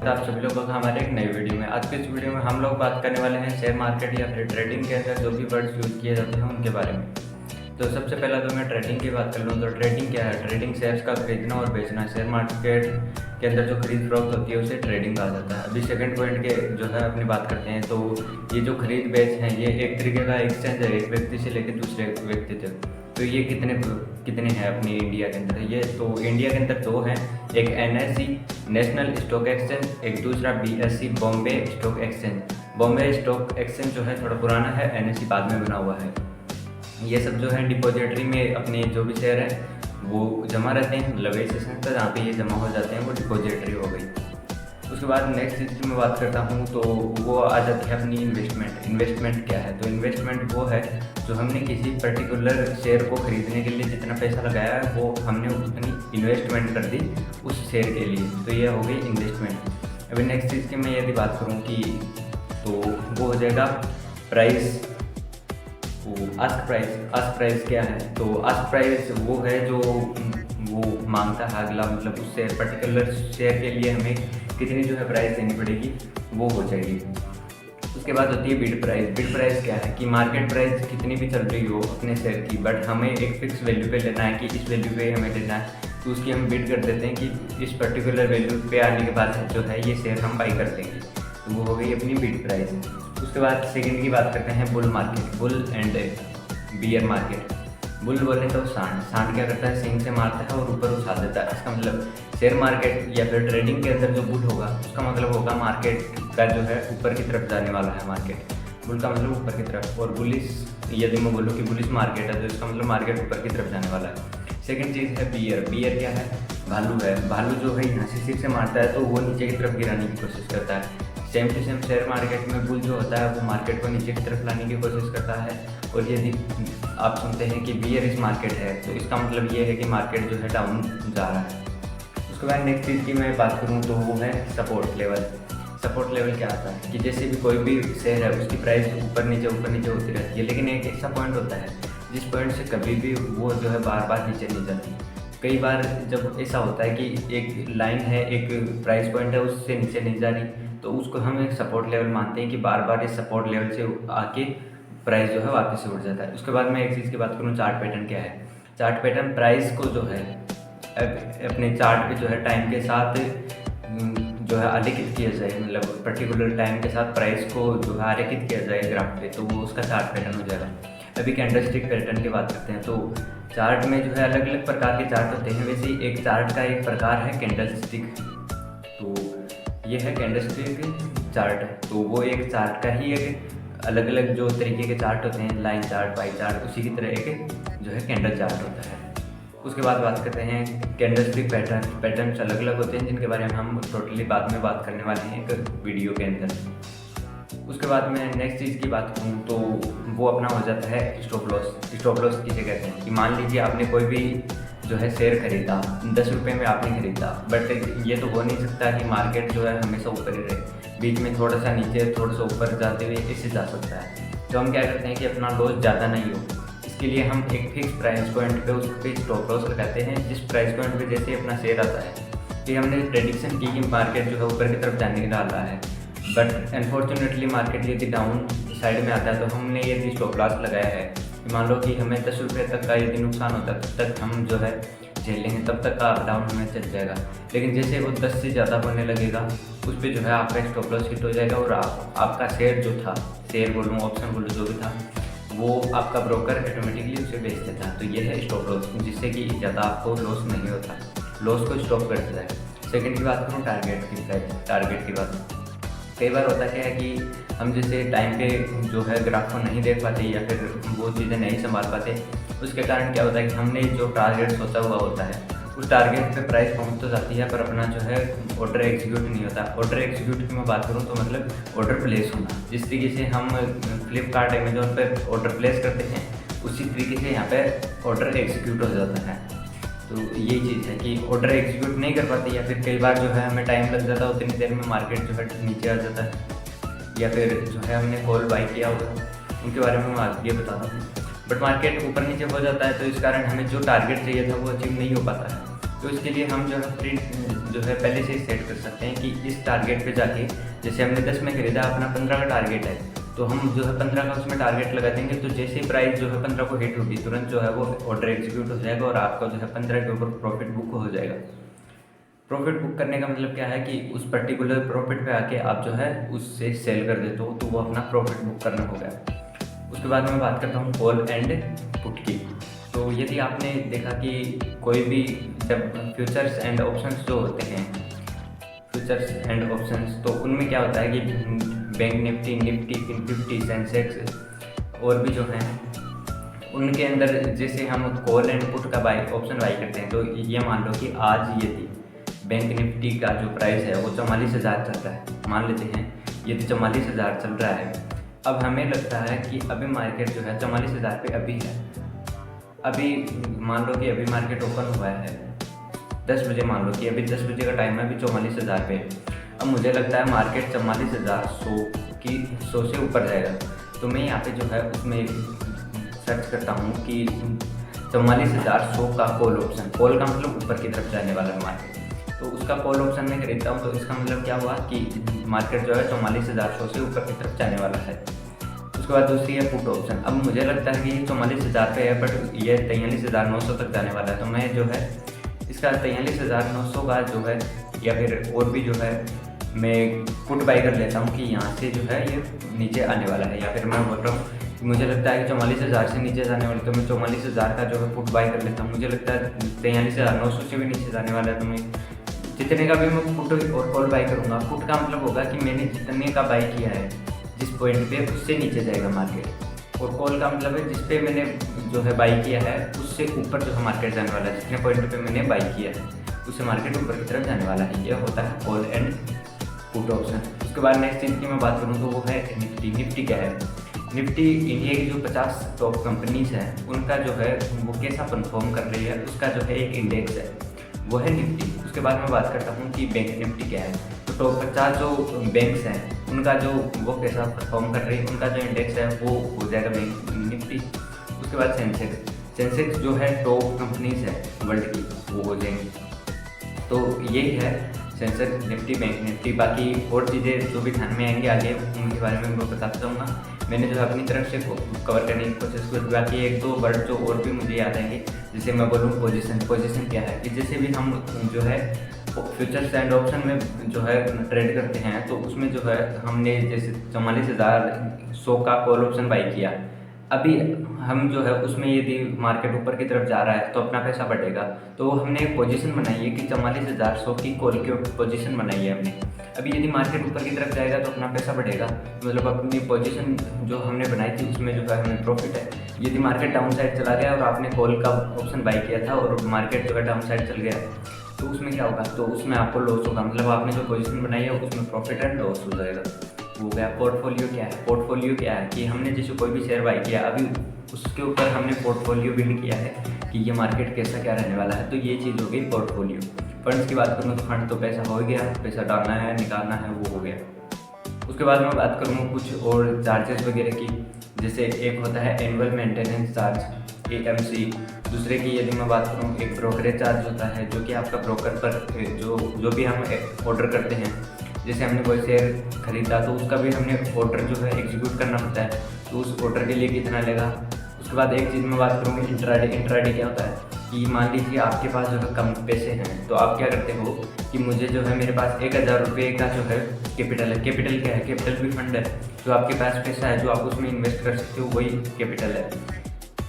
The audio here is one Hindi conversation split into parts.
तो आप सभी लोगों का हमारे एक नई वीडियो में। आज के इस वीडियो में हम लोग बात करने वाले हैं शेयर मार्केट या फिर ट्रेडिंग के अंदर जो भी वर्ड्स यूज़ किए जाते हैं उनके बारे में। तो सबसे पहला तो मैं ट्रेडिंग की बात कर लूँ तो ट्रेडिंग क्या है? ट्रेडिंग शेयर्स का खरीदना और बेचना। शेयर मार्केट के अंदर जो खरीद फरोख्त होती है उसे ट्रेडिंग कहा जाता है। अभी सेकंड पॉइंट के जो है अपनी बात करते हैं तो ये जो खरीद बेच है ये एक तरीके का एक्सचेंज है, एक व्यक्ति से लेकर दूसरे व्यक्ति तक। तो ये कितने हैं अपनी इंडिया के अंदर? ये तो इंडिया के अंदर दो हैं, एक NSE नेशनल स्टॉक एक्सचेंज, एक दूसरा BSE Bombay stock exchange. Bombay stock exchange जो है थोड़ा पुराना है, NSE बाद में बना हुआ है। ये सब जो है डिपॉजिटरी में अपने जो भी शेयर है वो जमा रहते हैं, मतलब ऐसे संस्था जहाँ पे ये जमा हो जाते हैं वो डिपॉजिटरी हो गई। उसके बाद नेक्स्ट चीज़ की मैं बात करता हूँ तो वो आ जाती है अपनी इन्वेस्टमेंट। इन्वेस्टमेंट क्या है? तो इन्वेस्टमेंट वो है जो हमने किसी पर्टिकुलर शेयर को खरीदने के लिए जितना पैसा लगाया है वो हमने उतनी इन्वेस्टमेंट कर दी उस शेयर के लिए, तो ये हो गई इन्वेस्टमेंट। अभी नेक्स्ट चीज़ की मैं यदि बात करूँ कि तो वो हो जाएगा प्राइस। आस्क प्राइस क्या है? तो आस्क प्राइस वो है जो वो मांगता है अगला, मतलब उस शेयर पर्टिकुलर शेयर के लिए हमें कितनी जो है प्राइस देनी पड़ेगी वो हो जाएगी। उसके बाद होती है बिड प्राइस। बिड प्राइस क्या है कि मार्केट प्राइस कितनी भी चल रही हो अपने शेयर की, बट हमें एक फिक्स वैल्यू पे लेना है कि इस वैल्यू पे हमें लेना है, तो उसकी हम बिड कर देते हैं कि इस पर्टिकुलर वैल्यू पे आने के बाद जो है ये शेयर हम बाई कर देंगे, तो वो हो गई अपनी बिड प्राइस। उसके बाद सेकंड की बात करते हैं bull market, bull and beer market. Bull बोले तो सांड क्या करता है? सींग से मारता है और ऊपर उछाल देता है। इसका मतलब शेयर मार्केट या फिर ट्रेडिंग के अंदर जो बुल होगा उसका मतलब होगा मार्केट का जो है ऊपर की तरफ जाने वाला है मार्केट। बुल का मतलब ऊपर की तरफ, और बुलिश यदि मैं बोलूँ कि बुलिश मार्केट है तो इसका मतलब मार्केट ऊपर की तरफ जाने वाला है। सेकंड चीज़ है बियर। बियर क्या है? भालू है। भालू जो है यहाँ से सिर से मारता है तो वो नीचे की तरफ गिराने की कोशिश करता है। Same to same share market में बुल जो होता है वो मार्केट को नीचे की तरफ लाने की कोशिश करता है, और यदि आप सुनते हैं कि बियर इस मार्केट है तो इसका मतलब ये है कि मार्केट जो है डाउन जा रहा है। उसके बाद नेक्स्ट चीज़ की मैं बात करूँ तो वो है सपोर्ट लेवल। सपोर्ट लेवल क्या आता है कि जैसे भी कोई भी शेयर है उसकी प्राइस ऊपर नीचे होती रहती है, लेकिन एक ऐसा पॉइंट होता है जिस पॉइंट से कभी भी वो जो है बार बार नीचे नहीं जाती। कई बार जब ऐसा होता है कि एक लाइन है, एक प्राइस पॉइंट है, उससे नीचे नहीं जा रही, तो उसको हम एक सपोर्ट लेवल मानते हैं कि बार बार इस सपोर्ट लेवल से आके प्राइस जो है वापस से उठ जाता है। उसके बाद मैं एक चीज़ की बात करूँ, चार्ट पैटर्न क्या है? चार्ट पैटर्न प्राइस को जो है अपने चार्ट पे जो है टाइम के साथ जो है आलेखित किया जाए, मतलब पर्टिकुलर टाइम के साथ प्राइस को जो है आलेखित किया जाए ग्राफ पे, तो वो उसका चार्ट पैटर्न हो जाएगा। अभी कैंडलस्टिक पैटर्न की बात करते हैं तो चार्ट में जो है अलग अलग प्रकार के चार्ट होते हैं, वैसे ही एक चार्ट का एक प्रकार है कैंडलस्टिक। तो ये है कैंडलस्टिक चार्ट, तो वो एक चार्ट का ही एक अलग अलग जो तरीके के चार्ट होते हैं, लाइन चार्ट, पाई चार्ट, उसी की तरह एक जो है कैंडल चार्ट होता है। उसके बाद बात करते हैं कैंडलस्टिक पैटर्न्स अलग अलग होते हैं जिनके बारे में हम टोटली बाद में बात करने वाले हैं एक वीडियो के अंदर। उसके बाद मैं नेक्स्ट चीज़ की बात करूँ तो वो अपना हो जाता है स्टॉप लॉस। स्टॉप लॉस किसे कहते हैं कि मान लीजिए आपने कोई भी जो है शेयर खरीदा, 10 रुपये में आपने खरीदा, बट ये तो हो नहीं सकता कि मार्केट जो है हमेशा ऊपर ही रहे, बीच में थोड़ा सा नीचे थोड़ा सा ऊपर जाते हुए इससे जा सकता है। तो हम क्या करते हैं कि अपना लॉस ज़्यादा नहीं हो, इसके लिए हम एक फिक्स प्राइस पॉइंट पे उस पर स्टॉप लॉस लगाते हैं। जिस प्राइस पॉइंट पे जैसे अपना शेयर आता है कि हमने प्रेडिक्शन की कि मार्केट जो है ऊपर की तरफ जाने वाला है, बट अनफॉर्चुनेटली मार्केट यदि डाउन साइड में आता है तो हमने यदि स्टॉप लॉस लगाया है कि मान लो कि हमें 10 रुपये तक का यदि नुकसान होता है तब तक हम जो है झेल लेंगे, तब तक का डाउन हमें चल जाएगा। लेकिन जैसे वो 10 से ज़्यादा होने लगेगा उस पर जो है आपका स्टॉप लॉस हिट हो जाएगा और आपका शेयर जो था, शेयर बोलूँ ऑप्शन बोलूँ जो भी था, वो आपका ब्रोकर ऑटोमेटिकली उसे बेच देता है। तो ये है स्टॉप लॉस, जिससे कि ज़्यादा आपको लॉस नहीं होता, लॉस को स्टॉप कर देता है। सेकंड की बात करूँ टारगेट की बात। कई बार होता क्या है कि हम जैसे टाइम पे जो है ग्राफ को नहीं देख पाते या फिर वो चीज़ें नहीं संभाल पाते, उसके कारण क्या होता है कि हमने जो टारगेट सोचा हुआ होता है उस टारगेट पे प्राइस पहुंच तो जाती है पर अपना जो है ऑर्डर एग्जीक्यूट नहीं होता। ऑर्डर एग्जीक्यूट की मैं बात करूं तो मतलब ऑर्डर प्लेस होना, जिस तरीके से हम फ्लिपकार्ट अमेजोन पे ऑर्डर प्लेस करते हैं उसी तरीके से यहाँ पे ऑर्डर एग्जीक्यूट हो जाता है। तो यही चीज़ है कि ऑर्डर एग्जीक्यूट नहीं कर पाते, या फिर कई बार जो है हमें टाइम लग जाता है, उतनी देर में मार्केट जो है नीचे आ जाता है, या फिर जो है हमने कॉल बाई किया होगा उनके बारे में मैं आगे बताता हूँ, बट मार्केट ऊपर नीचे हो जाता है तो इस कारण हमें जो टारगेट चाहिए था वो अचीव नहीं हो पाता है। तो इसके लिए हम जो है जो है पहले से ही सेट कर सकते हैं कि इस टारगेट पे जाके, जैसे हमने 10 में खरीदा, अपना 15 का टारगेट है, तो हम जो है 15 का उसमें टारगेट लगा देंगे। तो जैसे ही प्राइस जो है 15 को हिट होगी, तुरंत जो है वो ऑर्डर एग्जीक्यूट हो जाएगा और आपका जो है 15 के ऊपर प्रॉफिट बुक हो जाएगा। प्रॉफिट बुक करने का मतलब क्या है कि उस पर्टिकुलर प्रॉफिट पे आके आप जो है उससे सेल कर देते हो, तो वो अपना प्रॉफिट बुक करना हो गया। उसके बाद मैं बात करता हूँ कॉल एंड पुट की। तो यदि आपने देखा कि कोई भी जब फ्यूचर्स एंड ऑप्शंस जो होते हैं, फ्यूचर्स एंड ऑप्शंस, तो उनमें क्या होता है कि bank Nifty, Nifty, Fin 50, Sensex और भी जो हैं, उनके अंदर जैसे हम कॉल एंड पुट का ऑप्शन बाई करते हैं। तो ये मान लो कि आज यदि बैंक निफ्टी का जो प्राइस है वो 44,000 चल रहा है, मान लेते हैं यदि 44,000 चल रहा है, अब हमें लगता है कि अभी मार्केट जो है 44,000 पे अभी है। अभी मान लो कि अभी मार्केट ओपन हुआ है 10 बजे, मान लो कि अभी 10 बजे का टाइम है, अभी 44,000 पे। अब मुझे लगता है मार्केट 44,100 से ऊपर जाएगा, तो मैं यहाँ पे जो है उसमें सर्च करता हूँ कि 44,100 का कॉल ऑप्शन। कॉल का मतलब ऊपर की तरफ जाने वाला है मार्केट, तो उसका कॉल ऑप्शन में खरीदता हूँ। तो इसका मतलब क्या हुआ कि मार्केट जो है 44,100 से ऊपर की तरफ जाने वाला है। उसके बाद दूसरी है पुट ऑप्शन। अब मुझे लगता है कि ये 44,000 पे है, बट ये 43,900 तक जाने वाला है, तो मैं जो है इसका 43,900 का जो है, या फिर और भी जो है मैं पुट बाई कर लेता हूँ कि यहाँ से जो है ये नीचे आने वाला है। या फिर मैं बोल रहा हूँ कि मुझे लगता है कि 44,000 से नीचे जाने वाला है, तो मैं 44,000 का जो है पुट बाई कर लेता हूँ। मुझे लगता है 43,900 से भी नीचे जाने वाला है, तो मैं जितने का भी मैं पुट और कॉल बाई करूँगा। पुट का मतलब होगा कि मैंने जितने का बाई किया है जिस पॉइंट पे, उससे नीचे जाएगा मार्केट। और कॉल का मतलब है जिस पे मैंने जो है बाई किया है उससे ऊपर जो है मार्केट जाने वाला है। जितने पॉइंट पे मैंने बाई किया है उससे मार्केट ऊपर की तरफ जाने वाला है। यह होता है कॉल एंड पुट ऑप्शन। उसके बाद नेक्स्ट चीज़ की मैं बात करूँ तो वो है निफ्टी। निफ्टी क्या है? निफ्टी इंडिया की जो 50 टॉप कंपनीज हैं उनका जो है वो कैसा परफॉर्म कर रही है, उसका जो है एक इंडेक्स है, वो है निफ्टी। उसके बाद मैं बात करता हूँ कि बैंक निफ्टी क्या है। तो टॉप 50 जो बैंक्स हैं उनका जो वो कैसा परफॉर्म कर रही है, उनका जो इंडेक्स है वो हो जाएगा बैंक निफ्टी। उसके बाद सेंसेक्स। सेंसेक्स जो है टॉप कंपनीज है वर्ल्ड की, वो हो जाएंगी। तो यही है सेंसेक्स, निफ्टी, बैंक निफ्टी। बाकी और चीज़ें जो भी ध्यान में आएंगे आगे उनके बारे में मैं बताता जाऊँगा। मैंने जो है अपनी तरफ से कवर करने की कोशिश की। बाकी एक दो वर्ड जो और भी मुझे याद आएंगे, जैसे मैं बोलूँ पोजीशन। पोजीशन क्या है कि जैसे भी हम जो है फ्यूचर्स एंड ऑप्शन में जो है ट्रेड करते हैं, तो उसमें जो है हमने जैसे 44,100 का कॉल ऑप्शन बाई किया। अभी हम जो है उसमें यदि मार्केट ऊपर की तरफ जा रहा है तो अपना पैसा बढ़ेगा। तो हमने एक पोजीशन बनाई है कि 44,100 की कॉल की पोजीशन बनाई है हमने। अभी यदि मार्केट ऊपर की तरफ जाएगा तो अपना पैसा बढ़ेगा, मतलब अपनी पोजीशन जो हमने बनाई थी उसमें जो है हमें प्रॉफिट है। यदि मार्केट डाउन साइड चला गया और आपने कॉल का ऑप्शन बाई किया था और मार्केट जो है डाउन साइड चल गया, तो उसमें क्या होगा? तो उसमें आपको लॉस होगा, मतलब आपने जो पोजीशन बनाई है उसमें प्रॉफिट एंड लॉस हो जाएगा। वो गया। पोर्टफोलियो क्या है? पोर्टफोलियो क्या है कि हमने जैसे कोई भी शेयर बाई किया, अभी उसके ऊपर हमने पोर्टफोलियो बिल्ड किया है कि ये मार्केट कैसा क्या रहने वाला है, तो ये चीज़ हो गई पोर्टफोलियो। फंड्स की बात करूँ तो फंड तो पैसा हो गया, पैसा डालना है निकालना है, वो हो गया। उसके बाद मैं बात करूँ कुछ और चार्जेस वगैरह की, जैसे एक होता है एनुअल मेंटेनेंस चार्ज AMC। दूसरे की यदि मैं बात करूँ एक ब्रोकरेज चार्ज होता है, जो कि आपका ब्रोकर पर जो भी हम ऑर्डर करते हैं, जैसे हमने कोई शेयर खरीदा तो उसका भी हमने ऑर्डर जो है एग्जीक्यूट करना पड़ता है, तो उस ऑर्डर के लिए कितना लेगा। उसके बाद एक चीज़ मैं बात करूँगी इंट्राडे। इंट्राडे क्या होता है कि मान लीजिए आपके पास जो है कम पैसे हैं, तो आप क्या करते हो कि मुझे जो है मेरे पास 1,000 रुपये का जो है कैपिटल है। कैपिटल क्या है? कैपिटल भी फंड है, जो आपके पास पैसा है जो आप उसमें इन्वेस्ट कर सकते हो, वही कैपिटल है।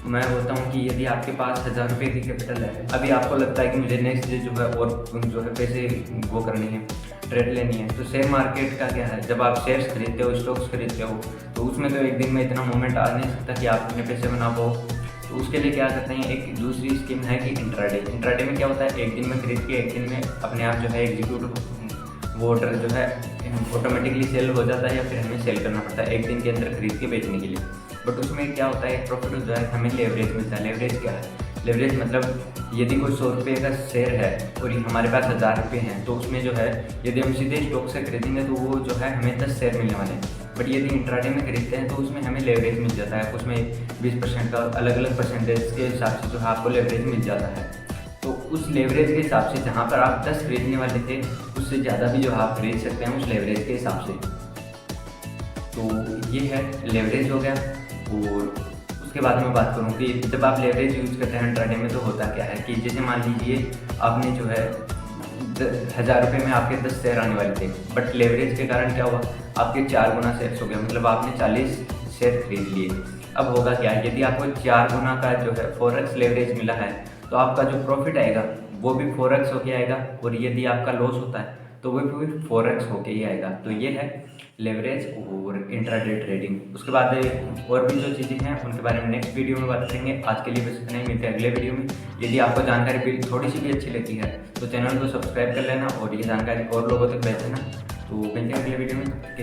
मैं बोलता हूँ कि यदि आपके पास 1,000 रुपये की कैपिटल है, अभी आपको लगता है कि मुझे नेक्स्ट डे जो है और जो है पैसे वो करनी है, ट्रेड लेनी है, तो शेयर मार्केट का क्या है, जब आप शेयर्स खरीदते हो, स्टॉक्स खरीदते हो, तो उसमें तो एक दिन में इतना मूवमेंट आ नहीं सकता कि आप अपने पैसे बना पाओ। तो उसके लिए क्या करते हैं, एक दूसरी स्कीम है कि इंट्राडे। इंट्राडे में क्या होता है, एक दिन में खरीद के एक दिन में अपने आप जो है एग्जीक्यूट, वो ऑर्डर जो है ऑटोमेटिकली सेल हो जाता है, या फिर हमें सेल करना पड़ता है एक दिन के अंदर खरीद के बेचने के लिए। बट उसमें क्या होता है, प्रॉफिट हो जाए, हमें लेवरेज मिलता है। लेवरेज क्या है? लेवरेज मतलब यदि कोई 100 रुपये का शेयर है और हमारे पास 1,000 रुपये हैं, तो उसमें जो है यदि हम सीधे स्टॉक से खरीदेंगे तो वो जो है हमें 10 शेयर मिलने वाले हैं। बट यदि इंट्राडे में खरीदते हैं तो उसमें हमें लेवरेज मिल जाता है, उसमें 20% का अलग अलग परसेंटेज के हिसाब से जो है आपको लेवरेज मिल जाता है। तो उस लेवरेज के हिसाब से जहाँ पर आप 10 खरीदने वाले थे उससे ज़्यादा भी जो आप खरीद सकते हैं उस लेवरेज के हिसाब से। तो ये है लेवरेज हो गया। और उसके बाद मैं बात करूँ कि जब आप लेवरेज यूज़ करते हैं इंट्राडे में तो होता क्या है कि जैसे मान लीजिए आपने जो है 1000 रुपये में आपके 10 शेयर आने वाले थे, बट लेवरेज के कारण क्या हुआ, आपके 4 गुना शेयर्स हो गए, मतलब आपने 40 शेयर खरीद लिए। अब होगा क्या, यदि आपको 4 गुना का जो है फॉरेक्स लेवरेज मिला है तो आपका जो प्रॉफिट आएगा वो भी फॉरेक्स होके आएगा, और यदि आपका लॉस होता है तो वो भी फॉरेक्स होके ही आएगा। तो ये है लेवरेज और इंट्राडे ट्रेडिंग। उसके बाद और भी जो चीज़ें हैं उनके बारे में नेक्स्ट वीडियो में बात करेंगे। आज के लिए बस इतना ही, मिलते हैं अगले वीडियो में। यदि आपको जानकारी भी थोड़ी सी भी अच्छी लगती है तो चैनल को सब्सक्राइब कर लेना और ये जानकारी और लोगों तक भेजना। तो मिलते हैं अगले वीडियो में।